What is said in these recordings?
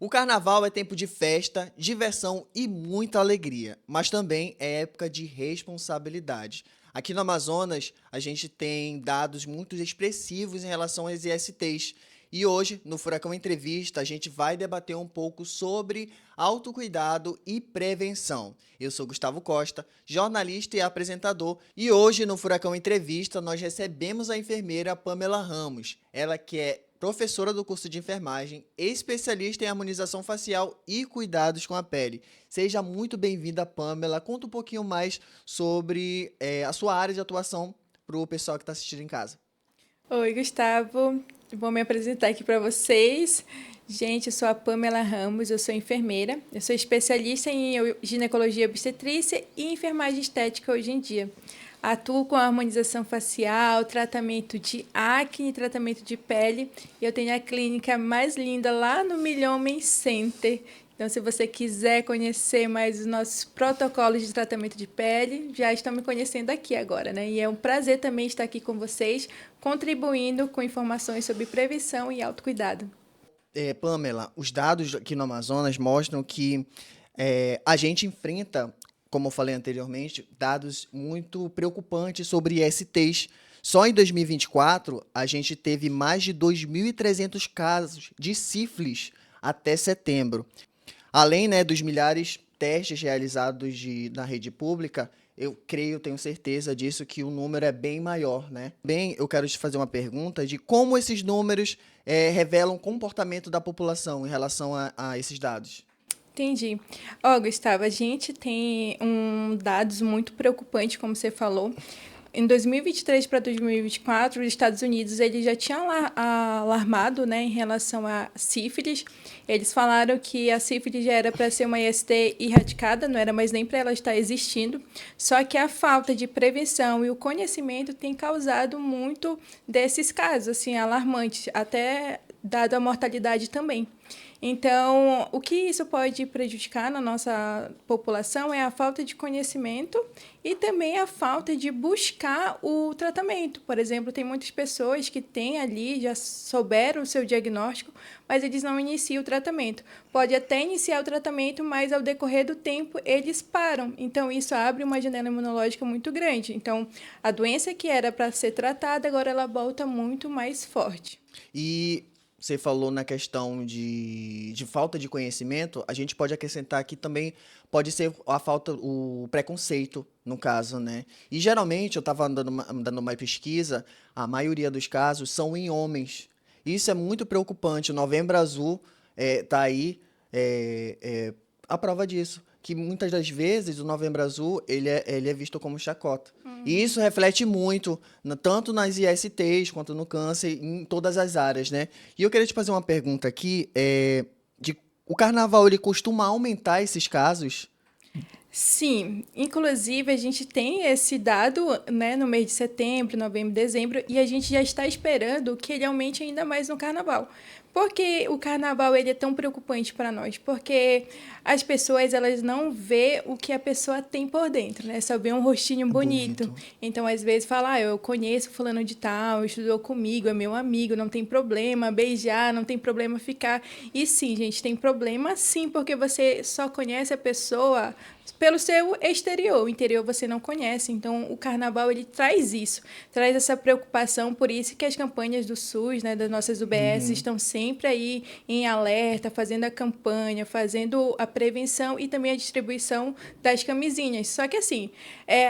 O carnaval é tempo de festa, diversão e muita alegria, mas também é época de responsabilidade. Aqui no Amazonas, a gente tem dados muito expressivos em relação às ISTs. E hoje, no Furacão Entrevista, a gente vai debater um pouco sobre autocuidado e prevenção. Eu sou Gustavo Costa, jornalista e apresentador, e hoje no Furacão Entrevista nós recebemos a enfermeira Pamela Ramos, ela que é professora do curso de enfermagem, especialista em harmonização facial e cuidados com a pele. Seja muito bem-vinda, Pamela. Conta um pouquinho mais sobre a sua área de atuação para o pessoal que está assistindo em casa. Oi, Gustavo. Vou me apresentar aqui para vocês. Gente, eu sou a Pamela Ramos, eu sou enfermeira. Eu sou especialista em ginecologia obstetrícia e enfermagem estética hoje em dia. Atuo com harmonização facial, tratamento de acne, tratamento de pele. E eu tenho a clínica mais linda lá no Milhomem Center. Então, se você quiser conhecer mais os nossos protocolos de tratamento de pele, já estão me conhecendo aqui agora, né? E é um prazer também estar aqui com vocês, contribuindo com informações sobre prevenção e autocuidado. Pamela, os dados aqui no Amazonas mostram que a gente enfrenta, como eu falei anteriormente, dados muito preocupantes sobre ISTs. Só em 2024, a gente teve mais de 2.300 casos de sífilis até setembro. Além, né, dos milhares de testes realizados na rede pública, eu creio, tenho certeza disso, que o número é bem maior, né? Bem, eu quero te fazer uma pergunta de como esses números revelam o comportamento da população em relação a esses dados. Entendi. Ó, Gustavo, a gente tem dados muito preocupantes, como você falou. Em 2023 para 2024, os Estados Unidos ele já tinha alarmado, né, em relação a sífilis. Eles falaram que a sífilis já era para ser uma IST erradicada, não era mais nem para ela estar existindo. Só que a falta de prevenção e o conhecimento tem causado muito desses casos, assim, alarmantes, até dado a mortalidade também. Então, o que isso pode prejudicar na nossa população é a falta de conhecimento e também a falta de buscar o tratamento. Por exemplo, tem muitas pessoas que têm ali, já souberam o seu diagnóstico, mas eles não iniciam o tratamento. Pode até iniciar o tratamento, mas ao decorrer do tempo eles param. Então, isso abre uma janela imunológica muito grande. Então, a doença que era para ser tratada, agora ela volta muito mais forte. E você falou na questão de falta de conhecimento, a gente pode acrescentar que também pode ser a falta, o preconceito, no caso, né? E geralmente, eu estava dando uma pesquisa, a maioria dos casos são em homens. Isso é muito preocupante. O Novembro Azul tá aí a prova disso. Que muitas das vezes o Novembro Azul ele é visto como chacota. E isso reflete muito, tanto nas ISTs quanto no câncer, em todas as áreas, né? E eu queria te fazer uma pergunta aqui, o carnaval ele costuma aumentar esses casos? Sim, inclusive a gente tem esse dado, né, no mês de setembro, novembro, dezembro, e a gente já está esperando que ele aumente ainda mais no carnaval. Por que o carnaval ele é tão preocupante para nós? Porque as pessoas elas não vê o que a pessoa tem por dentro, né? Só vê um rostinho É bonito. bonito. Então, às vezes, fala, eu conheço fulano de tal, estudou comigo, é meu amigo, não tem problema beijar, não tem problema ficar. E sim, gente, tem problema sim, porque você só conhece a pessoa pelo seu exterior, o interior você não conhece. Então, o carnaval ele traz isso, traz essa preocupação, por isso que as campanhas do SUS, né, das nossas UBS Uhum. estão sempre aí em alerta, fazendo a campanha, fazendo a prevenção e também a distribuição das camisinhas. Só que assim,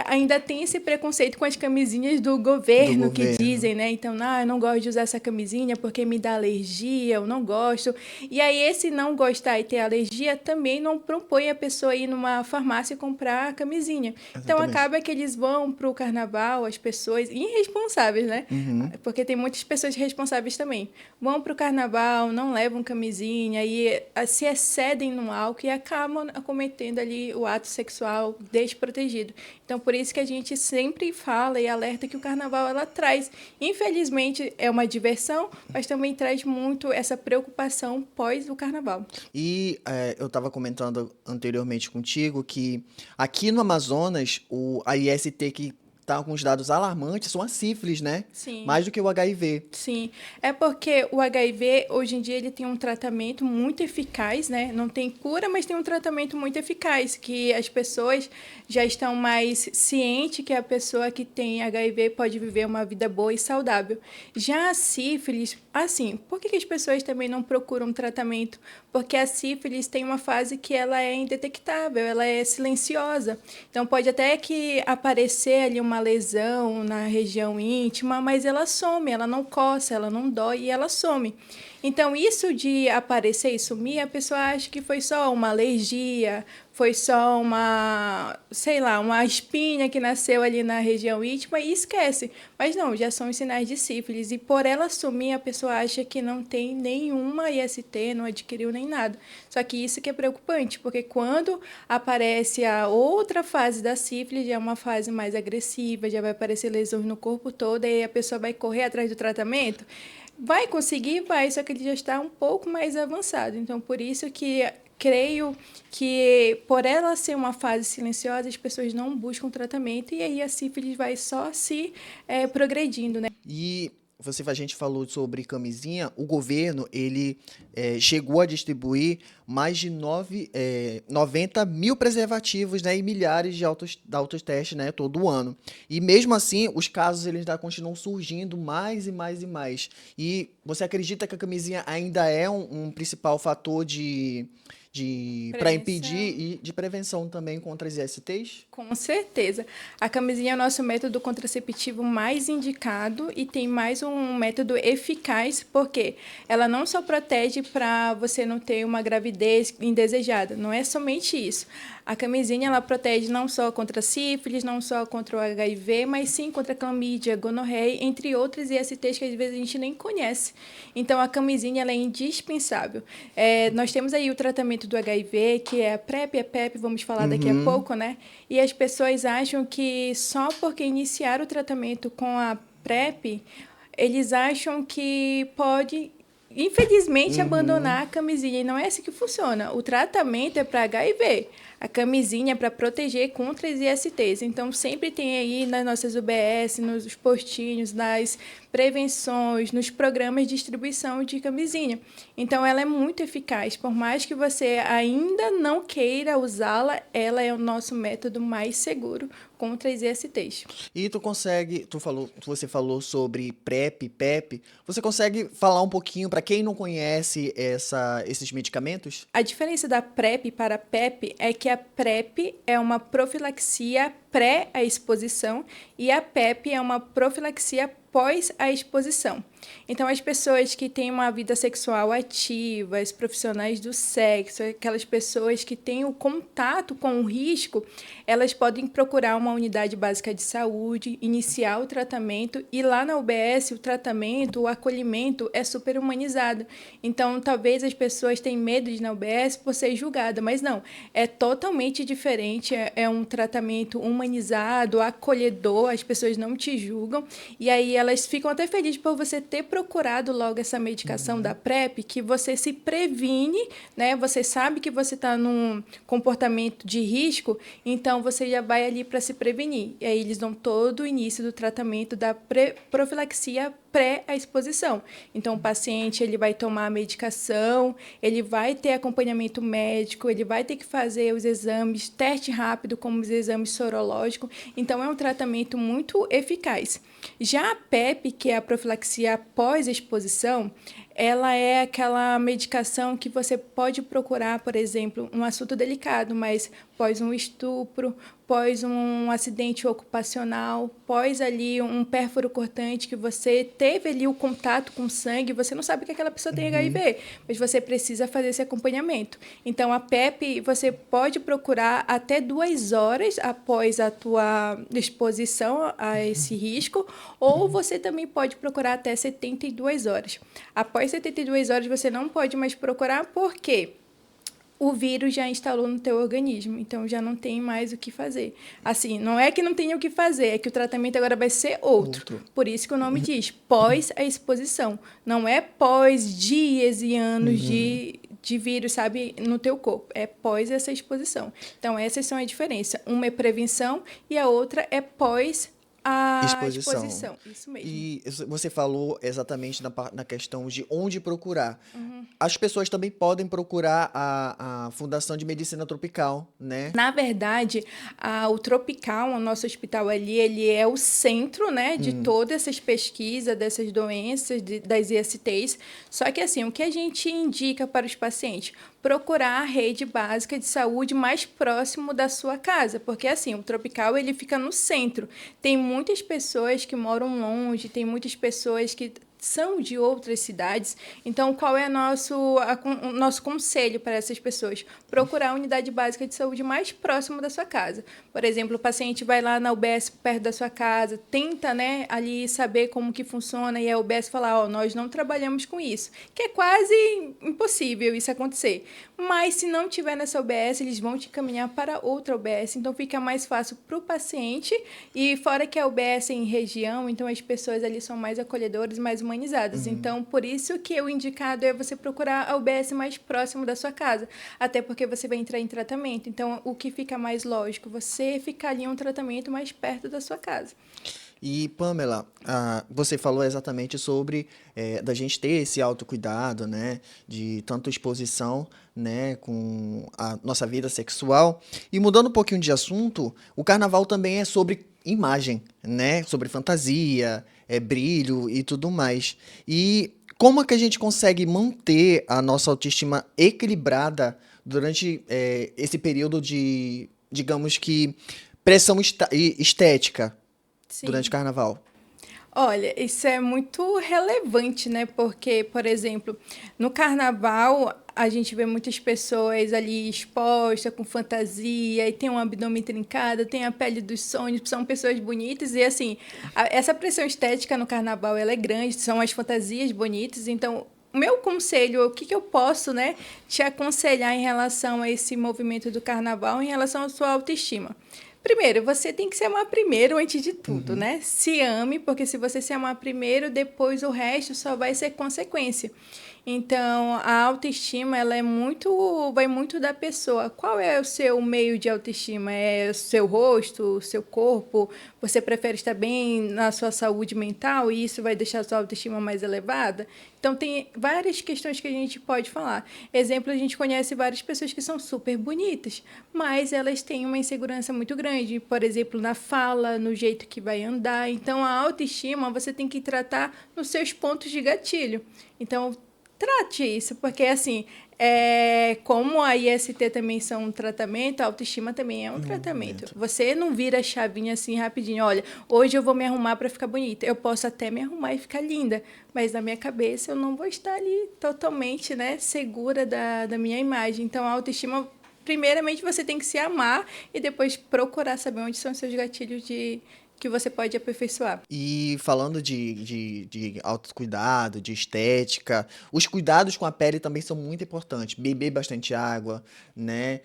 ainda tem esse preconceito com as camisinhas do Do governo que governo. dizem, né? Então, eu não gosto de usar essa camisinha porque me dá alergia, eu não gosto. E aí, esse não gostar e ter alergia também não propõe a pessoa ir numa farmácia comprar a camisinha. Então, Exatamente. acaba que eles vão para o carnaval, as pessoas irresponsáveis, né? Uhum. Porque tem muitas pessoas responsáveis também. Vão para o carnaval, não levam camisinha e se excedem no álcool e acabam cometendo ali o ato sexual desprotegido. Então, por isso que a gente sempre fala e alerta que o carnaval ela traz. Infelizmente, é uma diversão, mas também traz muito essa preocupação pós o carnaval. E eu estava comentando anteriormente contigo que aqui no Amazonas, a IST que tá com os dados alarmantes são a sífilis, né? Sim. Mais do que o HIV. Sim, é porque o HIV, hoje em dia, ele tem um tratamento muito eficaz, né? Não tem cura, mas tem um tratamento muito eficaz, que as pessoas já estão mais cientes que a pessoa que tem HIV pode viver uma vida boa e saudável. Já a sífilis, assim, por que as pessoas também não procuram tratamento? Porque a sífilis tem uma fase que ela é indetectável, ela é silenciosa. Então, pode até que aparecer ali uma lesão na região íntima, mas ela some, ela não coça, ela não dói e ela some. Então, isso de aparecer e sumir, a pessoa acha que foi só uma alergia, foi só uma, sei lá, uma espinha que nasceu ali na região íntima e esquece. Mas não, já são os sinais de sífilis. E por ela sumir, a pessoa acha que não tem nenhuma IST, não adquiriu nem nada. Só que isso que é preocupante, porque quando aparece a outra fase da sífilis, já é uma fase mais agressiva, já vai aparecer lesões no corpo todo, e aí a pessoa vai correr atrás do tratamento. Vai conseguir? Vai, só que ele já está um pouco mais avançado. Então, por isso que creio que, por ela ser uma fase silenciosa, as pessoas não buscam tratamento e aí a sífilis vai só se progredindo, né? E a gente falou sobre camisinha, o governo, ele chegou a distribuir mais de 90 mil preservativos, né, e milhares de autotestes, né, todo ano. E mesmo assim, os casos eles ainda continuam surgindo mais e mais e mais. E você acredita que a camisinha ainda é um principal fator para impedir Prevenção. e de prevenção também contra as ISTs? Com certeza. A camisinha é o nosso método contraceptivo mais indicado e tem mais um método eficaz, porque ela não só protege para você não ter uma gravidez indesejada, não é somente isso. A camisinha ela protege não só contra sífilis, não só contra o HIV, mas sim contra clamídia, gonorreia, entre outras ISTs que às vezes a gente nem conhece. Então, a camisinha ela é indispensável. Nós temos aí o tratamento do HIV, que é a PrEP e a PEP, vamos falar daqui a pouco, né? E as pessoas acham que só porque iniciar o tratamento com a PrEP, eles acham que pode, infelizmente, abandonar a camisinha. E não é assim que funciona. O tratamento é para HIV. A camisinha é para proteger contra as ISTs. Então, sempre tem aí nas nossas UBS, nos postinhos, nas prevenções, nos programas de distribuição de camisinha. Então, ela é muito eficaz. Por mais que você ainda não queira usá-la, ela é o nosso método mais seguro contra as ISTs. E você falou sobre PrEP, PEP. Você consegue falar um pouquinho para quem não conhece esses medicamentos? A diferença da PrEP para a PEP é que a PrEP é uma profilaxia pré a exposição e a PEP é uma profilaxia pós a exposição. Então, as pessoas que têm uma vida sexual ativa, os profissionais do sexo, aquelas pessoas que têm o contato com o risco, elas podem procurar uma unidade básica de saúde, iniciar o tratamento e lá na UBS o tratamento, o acolhimento é super humanizado. Então, talvez as pessoas tenham medo de ir na UBS por ser julgada, mas não, é totalmente diferente, é um tratamento humanizado, acolhedor, as pessoas não te julgam e aí elas ficam até felizes por você ter procurado logo essa medicação da PrEP, que você se previne, né? Você sabe que você está num comportamento de risco, então você já vai ali para se prevenir. E aí eles dão todo o início do tratamento da profilaxia pré a exposição. Então, o paciente ele vai tomar a medicação, ele vai ter acompanhamento médico, ele vai ter que fazer os exames, teste rápido, como os exames sorológicos. Então, é um tratamento muito eficaz. Já a PEP, que é a profilaxia pós-exposição, ela é aquela medicação que você pode procurar, por exemplo, um assunto delicado, mas pós um estupro, pós um acidente ocupacional, pós ali um pérfuro cortante que você teve ali o contato com sangue, você não sabe que aquela pessoa tem HIV, mas você precisa fazer esse acompanhamento. Então, a PEP, você pode procurar até 2 horas após a tua exposição a esse risco, ou você também pode procurar até 72 horas. Após 72 horas, você não pode mais procurar, por quê? O vírus já instalou no teu organismo, então já não tem mais o que fazer. Assim, não é que não tenha o que fazer, é que o tratamento agora vai ser outro. Por isso que o nome diz pós a exposição. Não é pós dias e anos de vírus, sabe, no teu corpo. É pós essa exposição. Então, essas são a diferença. Uma é prevenção e a outra é pós A Exposição. exposição, isso mesmo. E você falou exatamente na questão de onde procurar. As pessoas também podem procurar a Fundação de Medicina Tropical, né? Na verdade, o Tropical, o nosso hospital ali, ele é o centro, né, de todas essas pesquisas, dessas doenças, das ISTs. Só que, assim, o que a gente indica para os pacientes? Procurar a rede básica de saúde mais próximo da sua casa, porque, assim, o Tropical, ele fica no centro. Tem muitas pessoas que moram longe, tem muitas pessoas que são de outras cidades. Então, qual é o nosso conselho para essas pessoas? Procurar a unidade básica de saúde mais próxima da sua casa. Por exemplo, o paciente vai lá na UBS perto da sua casa, tenta, né, ali saber como que funciona e a UBS fala, nós não trabalhamos com isso, que é quase impossível isso acontecer. Mas se não tiver nessa UBS, eles vão te encaminhar para outra UBS, então fica mais fácil para o paciente e fora que a UBS é em região, então as pessoas ali são mais acolhedoras, mais humanizadas. Então, por isso que o indicado é você procurar a UBS mais próximo da sua casa, até porque você vai entrar em tratamento. Então, o que fica mais lógico, você ficar ali em um tratamento mais perto da sua casa. E, Pamela, você falou exatamente sobre da gente ter esse autocuidado, né? De tanto exposição, né? Com a nossa vida sexual. E mudando um pouquinho de assunto, o carnaval também é sobre imagem, né? Sobre fantasia, brilho e tudo mais. E como é que a gente consegue manter a nossa autoestima equilibrada durante esse período de, digamos que, pressão estética? Durante o Sim. carnaval. Olha, isso é muito relevante, né? Porque, por exemplo, no carnaval a gente vê muitas pessoas ali expostas com fantasia e tem um abdômen trincado, tem a pele dos sonhos, são pessoas bonitas e assim, essa pressão estética no carnaval ela é grande, são as fantasias bonitas, então o meu conselho, o que, que eu posso, né, te aconselhar em relação a esse movimento do carnaval, em relação à sua autoestima? Primeiro, você tem que se amar primeiro antes de tudo, Uhum. né? Se ame, porque se você se amar primeiro, depois o resto só vai ser consequência. Então, a autoestima, ela vai muito da pessoa. Qual é o seu meio de autoestima? É o seu rosto, o seu corpo? Você prefere estar bem na sua saúde mental e isso vai deixar a sua autoestima mais elevada? Então, tem várias questões que a gente pode falar. Exemplo, a gente conhece várias pessoas que são super bonitas, mas elas têm uma insegurança muito grande, por exemplo, na fala, no jeito que vai andar. Então, a autoestima você tem que tratar nos seus pontos de gatilho. Então, trate isso, porque assim, como a IST também são um tratamento, a autoestima também é um tratamento. Momento. Você não vira a chavinha assim rapidinho, olha, hoje eu vou me arrumar para ficar bonita. Eu posso até me arrumar e ficar linda, mas na minha cabeça eu não vou estar ali totalmente, né, segura da minha imagem. Então, a autoestima, primeiramente, você tem que se amar e depois procurar saber onde são os seus gatilhos que você pode aperfeiçoar. E falando de autocuidado, de estética, os cuidados com a pele também são muito importantes. Beber bastante água, né?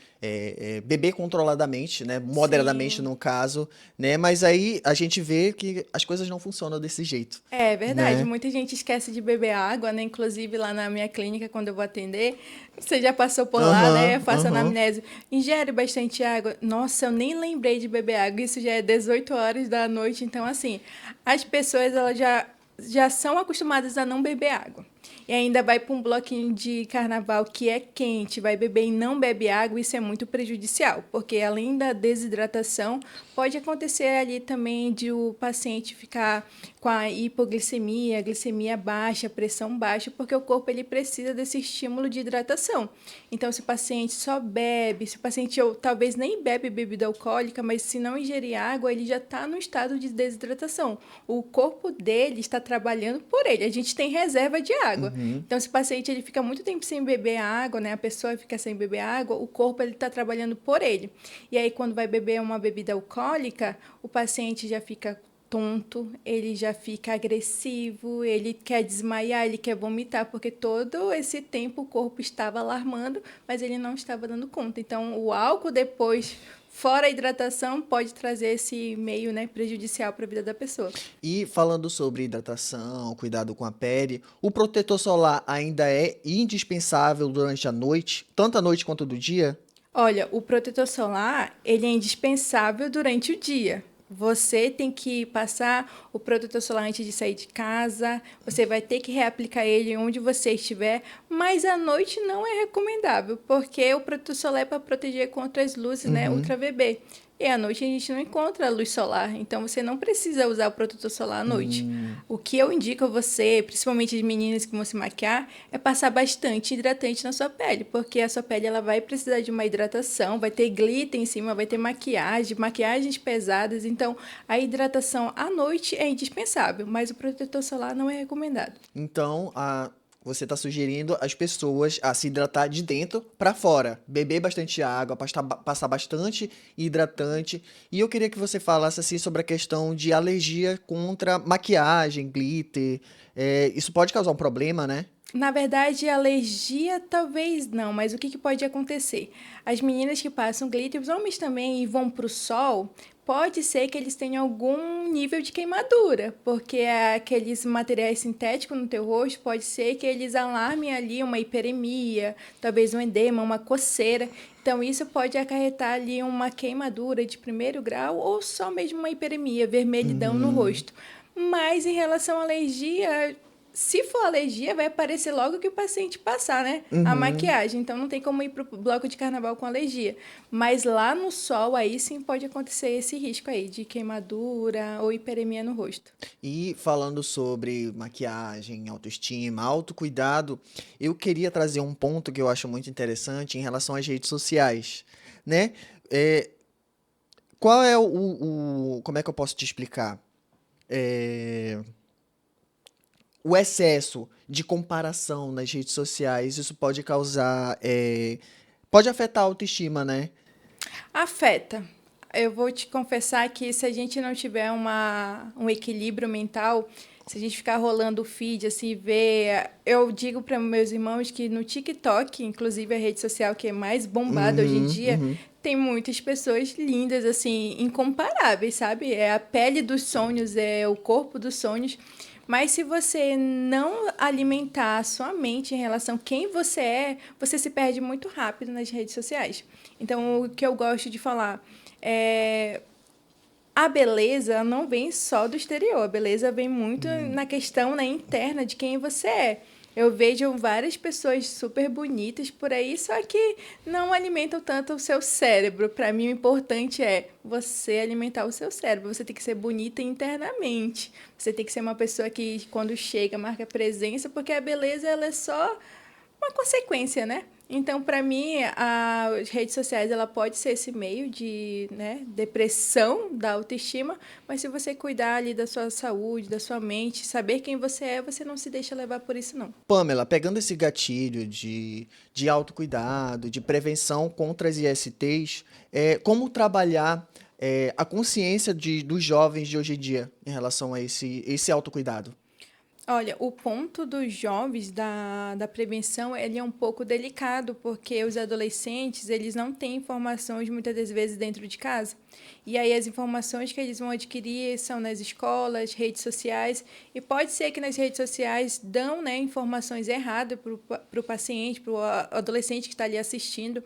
Beber controladamente, né? Moderadamente Sim. no caso, né? Mas aí a gente vê que as coisas não funcionam desse jeito, É verdade, né? muita gente esquece de beber água, né? Inclusive lá na minha clínica, quando eu vou atender, você já passou por lá, né? Eu Aham, faço aham. anamnese. Ingere bastante água. Nossa, eu nem lembrei de beber água. Isso já é 18 horas da noite. Então, assim, as pessoas elas já são acostumadas a não beber água. E ainda vai para um bloquinho de carnaval que é quente, vai beber e não bebe água, isso é muito prejudicial, porque além da desidratação, pode acontecer ali também de o paciente ficar com a hipoglicemia, glicemia baixa, pressão baixa, porque o corpo ele precisa desse estímulo de hidratação. Então, se o paciente só bebe, se o paciente ou, talvez nem bebe bebida alcoólica, mas se não ingerir água, ele já está no estado de desidratação. O corpo dele está trabalhando por ele. A gente tem reserva de água. Uhum. Então, se o paciente ele fica muito tempo sem beber água, né, a pessoa fica sem beber água, o corpo ele está trabalhando por ele. E aí, quando vai beber uma bebida alcoólica, o paciente já fica tonto, ele já fica agressivo, ele quer desmaiar, ele quer vomitar, porque todo esse tempo o corpo estava alarmando, mas ele não estava dando conta. Então, o álcool depois, fora a hidratação, pode trazer esse meio, né, prejudicial para a vida da pessoa. E falando sobre hidratação, cuidado com a pele, o protetor solar ainda é indispensável durante a noite, tanto à noite quanto do dia? Olha, o protetor solar, ele é indispensável durante o dia. Você tem que passar o protetor solar antes de sair de casa, você vai ter que reaplicar ele onde você estiver, mas à noite não é recomendável, porque o protetor solar é para proteger contra as luzes, né, Uhum. UVB. E à noite a gente não encontra a luz solar, então você não precisa usar o protetor solar à noite. Hum. O que eu indico a você, principalmente as meninas que vão se maquiar, é passar bastante hidratante na sua pele, porque a sua pele ela vai precisar de uma hidratação, vai ter glitter em cima, vai ter maquiagem, maquiagens pesadas, então a hidratação à noite é indispensável, mas o protetor solar não é recomendado. Então, você está sugerindo as pessoas a se hidratar de dentro para fora, beber bastante água, passar bastante hidratante. E eu queria que você falasse assim sobre a questão de alergia contra maquiagem, glitter. Isso pode causar um problema, né? Na verdade, alergia talvez não, mas o que pode acontecer? As meninas que passam glitter, os homens também e vão para o sol, pode ser que eles tenham algum nível de queimadura, porque aqueles materiais sintéticos no teu rosto, pode ser que eles alarmem ali uma hiperemia, talvez um edema, uma coceira. Então, isso pode acarretar ali uma queimadura de primeiro grau ou só mesmo uma hiperemia, vermelhidão no Uhum. rosto. Mas em relação à alergia, se for alergia, vai aparecer logo que o paciente passar, né? A Uhum. maquiagem. Então não tem como ir pro bloco de carnaval com alergia. Mas lá no sol, aí sim pode acontecer esse risco aí de queimadura ou hiperemia no rosto. E falando sobre maquiagem, autoestima, autocuidado, eu queria trazer um ponto que eu acho muito interessante em relação às redes sociais, né? É, qual é como é que eu posso te explicar? É, o excesso de comparação nas redes sociais, isso pode causar, pode afetar a autoestima, né? Afeta. Eu vou te confessar que se a gente não tiver um equilíbrio mental, se a gente ficar rolando o feed, assim, ver. Eu digo para meus irmãos que no TikTok, inclusive a rede social que é mais bombada hoje em Uhum, dia, uhum. tem muitas pessoas lindas, assim, incomparáveis, sabe? É a pele dos sonhos, é o corpo dos sonhos. Mas se você não alimentar a sua mente em relação a quem você é, você se perde muito rápido nas redes sociais. Então, o que eu gosto de falar é a beleza não vem só do exterior, a beleza vem muito Hum. na questão, né, interna de quem você é. Eu vejo várias pessoas super bonitas por aí, só que não alimentam tanto o seu cérebro. Para mim, o importante é você alimentar o seu cérebro. Você tem que ser bonita internamente. Você tem que ser uma pessoa que, quando chega, marca presença, porque a beleza ela é só uma consequência, né? Então, para mim, as redes sociais ela pode ser esse meio de, né, depressão da autoestima, mas se você cuidar ali da sua saúde, da sua mente, saber quem você é, você não se deixa levar por isso, não. Pamela, pegando esse gatilho de autocuidado, de prevenção contra as ISTs, como trabalhar a consciência dos jovens de hoje em dia em relação a esse autocuidado? Olha, o ponto dos jovens da prevenção, ele é um pouco delicado, porque os adolescentes, eles não têm informações muitas das vezes dentro de casa. E aí as informações que eles vão adquirir são nas escolas, redes sociais, e pode ser que nas redes sociais dão, né, informações erradas para o paciente, para o adolescente que está ali assistindo.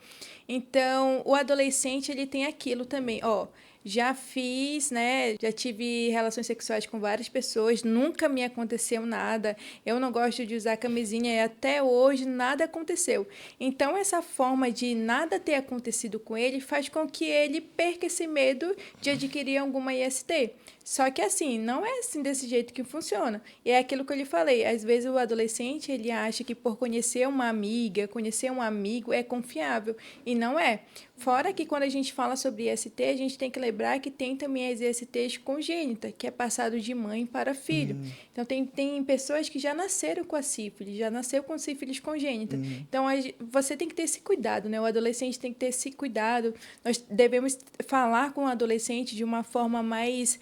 Então, o adolescente, ele tem aquilo também, ó, já fiz, né? Já tive relações sexuais com várias pessoas, nunca me aconteceu nada. Eu não gosto de usar camisinha e até hoje nada aconteceu. Então, essa forma de nada ter acontecido com ele faz com que ele perca esse medo de adquirir alguma IST. Só que assim, não é assim desse jeito que funciona. E é aquilo que eu lhe falei, às vezes o adolescente, ele acha que por conhecer uma amiga, conhecer um amigo é confiável, e não é. Fora que quando a gente fala sobre IST, a gente tem que lembrar que tem também as ISTs congênitas, que é passado de mãe para filho. Hum, Então, tem pessoas que já nasceram com a sífilis, já nasceu com sífilis congênita. hum, Então, você tem que ter esse cuidado, né? O adolescente tem que ter esse cuidado. Nós devemos falar com o adolescente de uma forma mais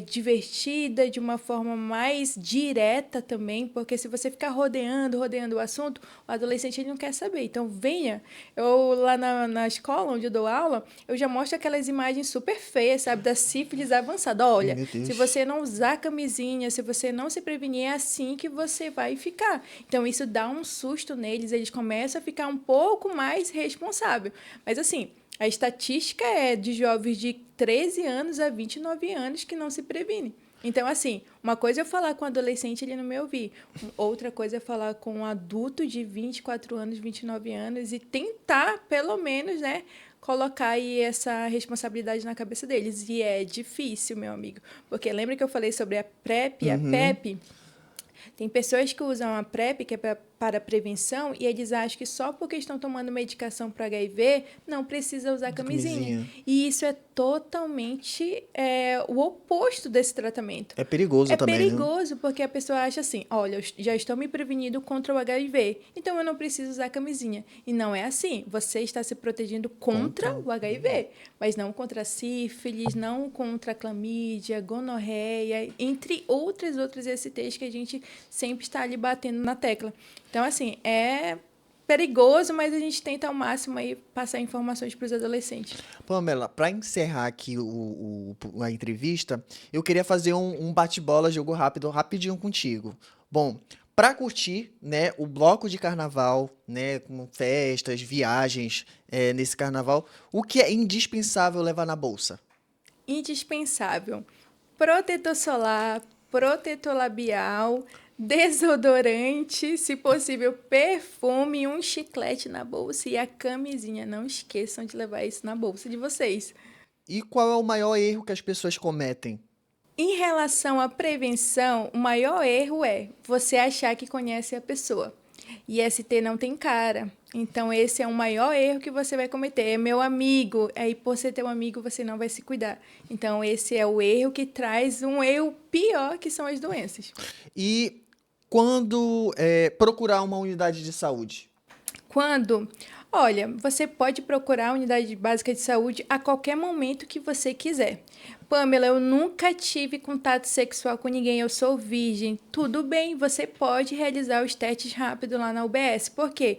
divertida, de uma forma mais direta também, porque se você ficar rodeando o assunto, o adolescente ele não quer saber. Então, venha. Eu, lá na escola onde eu dou aula, eu já mostro aquelas imagens super feias, sabe, da sífilis avançada. Olha, meu se Deus. você não usar camisinha, se você não se prevenir, é assim que você vai ficar. Então, isso dá um susto neles, eles começam a ficar um pouco mais responsáveis. Mas, assim, A estatística é de jovens de 13 anos a 29 anos que não se previnem. Então, assim, uma coisa é eu falar com um adolescente e ele não me ouvir. Outra coisa é falar com um adulto de 24 anos, 29 anos e tentar, pelo menos, né, colocar aí essa responsabilidade na cabeça deles. E é difícil, meu amigo. Porque lembra que eu falei sobre a PrEP e a PEP? Tem pessoas que usam a PrEP, que é para prevenção, e eles acham que só porque estão tomando medicação para HIV, não precisa usar camisinha. E isso é totalmente o oposto desse tratamento. É perigoso também, né? É perigoso porque a pessoa acha assim, olha, eu já estou me prevenindo contra o HIV, então eu não preciso usar camisinha. E não é assim. Você está se protegendo contra o HIV, mas não contra a sífilis, não contra a clamídia, gonorreia, entre outras STs que a gente sempre está ali batendo na tecla. Então, assim, é perigoso, mas a gente tenta ao máximo aí passar informações para os adolescentes. Pamela, para encerrar aqui a entrevista, eu queria fazer um bate-bola, jogo rápido, rapidinho contigo. Bom, para curtir, né, o bloco de carnaval, né, com festas, viagens, nesse carnaval, o que é indispensável levar na bolsa? Indispensável. Protetor solar, protetor labial, desodorante, se possível, perfume, um chiclete na bolsa e a camisinha. Não esqueçam de levar isso na bolsa de vocês. E qual é o maior erro que as pessoas cometem? Em relação à prevenção, o maior erro é você achar que conhece a pessoa. IST não tem cara. Então, esse é o maior erro que você vai cometer. É meu amigo. Aí, por ser teu amigo, você não vai se cuidar. Então, esse é o erro que traz um erro pior, que são as doenças. E quando procurar uma unidade de saúde? Quando? Olha, você pode procurar a unidade básica de saúde a qualquer momento que você quiser. Pamela, eu nunca tive contato sexual com ninguém, eu sou virgem. Tudo bem, você pode realizar os testes rápidos lá na UBS. Por quê?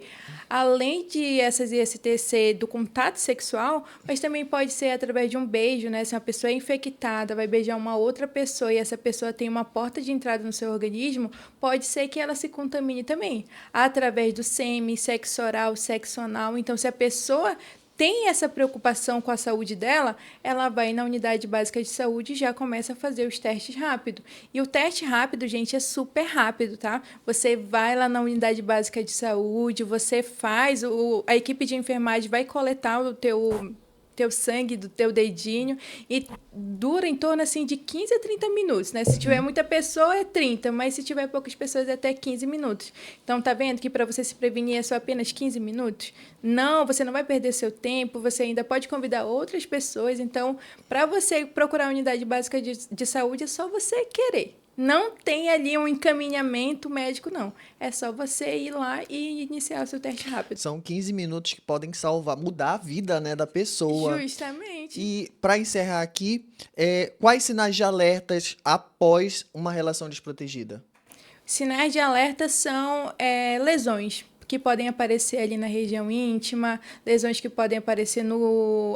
Além de essas ISTs ser do contato sexual, mas também pode ser através de um beijo, né? Se uma pessoa é infectada, vai beijar uma outra pessoa e essa pessoa tem uma porta de entrada no seu organismo, pode ser que ela se contamine também. Através do sêmen, sexo oral, sexo anal. Então, se a pessoa tem essa preocupação com a saúde dela, ela vai na unidade básica de saúde e já começa a fazer os testes rápido. E o teste rápido, gente, é super rápido, tá? Você vai lá na unidade básica de saúde, você faz, a equipe de enfermagem vai coletar o teu sangue do teu dedinho e dura em torno assim de 15 a 30 minutos, né? Se tiver muita pessoa é 30, mas se tiver poucas pessoas é até 15 minutos. Então tá vendo que para você se prevenir é só apenas 15 minutos? Não, você não vai perder seu tempo, você ainda pode convidar outras pessoas. Então, para você procurar a unidade básica de saúde é só você querer. Não tem ali um encaminhamento médico, não. É só você ir lá e iniciar o seu teste rápido. São 15 minutos que podem salvar, mudar a vida, né, da pessoa. Justamente. E para encerrar aqui, quais sinais de alertas após uma relação desprotegida? Sinais de alerta são lesões que podem aparecer ali na região íntima, lesões que podem aparecer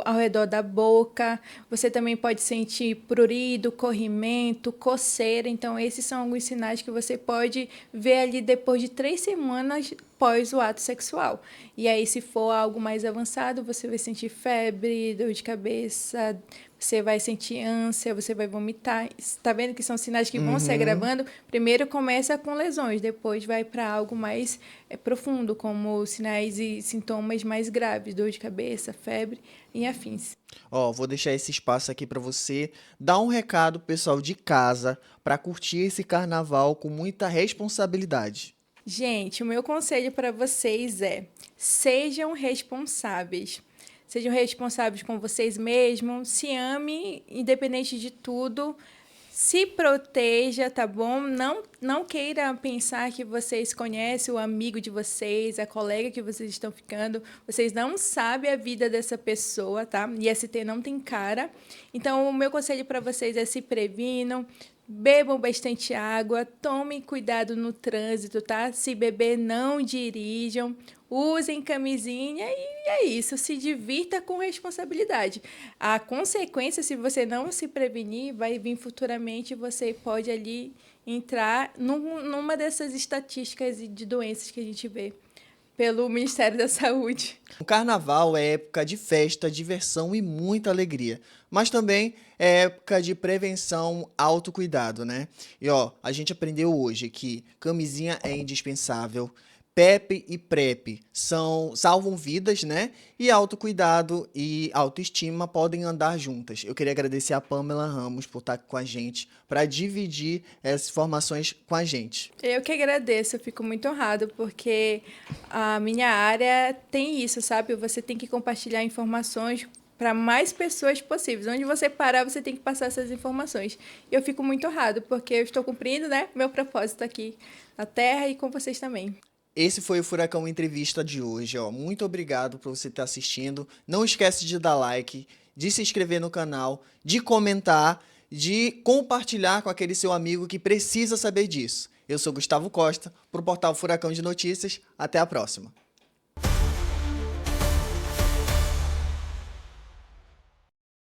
ao redor da boca. Você também pode sentir prurido, corrimento, coceira. Então, esses são alguns sinais que você pode ver ali depois de 3 semanas pós o ato sexual. E aí, se for algo mais avançado, você vai sentir febre, dor de cabeça, você vai sentir ânsia, você vai vomitar. Está vendo que são sinais que vão se agravando? Primeiro começa com lesões, depois vai para algo mais profundo, como sinais e sintomas mais graves, dor de cabeça, febre e afins. Vou deixar esse espaço aqui para você dar um recado pro pessoal de casa para curtir esse carnaval com muita responsabilidade. Gente, o meu conselho para vocês é: sejam responsáveis. Sejam responsáveis com vocês mesmos, se ame, independente de tudo, se proteja, tá bom? Não queira pensar que vocês conhecem o amigo de vocês, a colega que vocês estão ficando, vocês não sabem a vida dessa pessoa, tá? IST não tem cara. Então, o meu conselho para vocês é se previnam, bebam bastante água, tomem cuidado no trânsito, tá? Se beber, não dirijam, usem camisinha e é isso, se divirta com responsabilidade. A consequência, se você não se prevenir, vai vir futuramente, você pode ali entrar numa dessas estatísticas de doenças que a gente vê pelo Ministério da Saúde. O carnaval é época de festa, diversão e muita alegria, mas também é época de prevenção, autocuidado, né? E ó, a gente aprendeu hoje que camisinha é indispensável, PEP e PrEP salvam vidas, né? E autocuidado e autoestima podem andar juntas. Eu queria agradecer a Pamela Ramos por estar com a gente, para dividir essas informações com a gente. Eu que agradeço, eu fico muito honrado, porque a minha área tem isso, sabe? Você tem que compartilhar informações para mais pessoas possíveis. Onde você parar, você tem que passar essas informações. E eu fico muito honrado, porque eu estou cumprindo, né, meu propósito aqui na Terra e com vocês também. Esse foi o Furacão Entrevista de hoje, ó. Muito obrigado por você estar assistindo. Não esquece de dar like, de se inscrever no canal, de comentar, de compartilhar com aquele seu amigo que precisa saber disso. Eu sou Gustavo Costa, para o portal Furacão de Notícias. Até a próxima.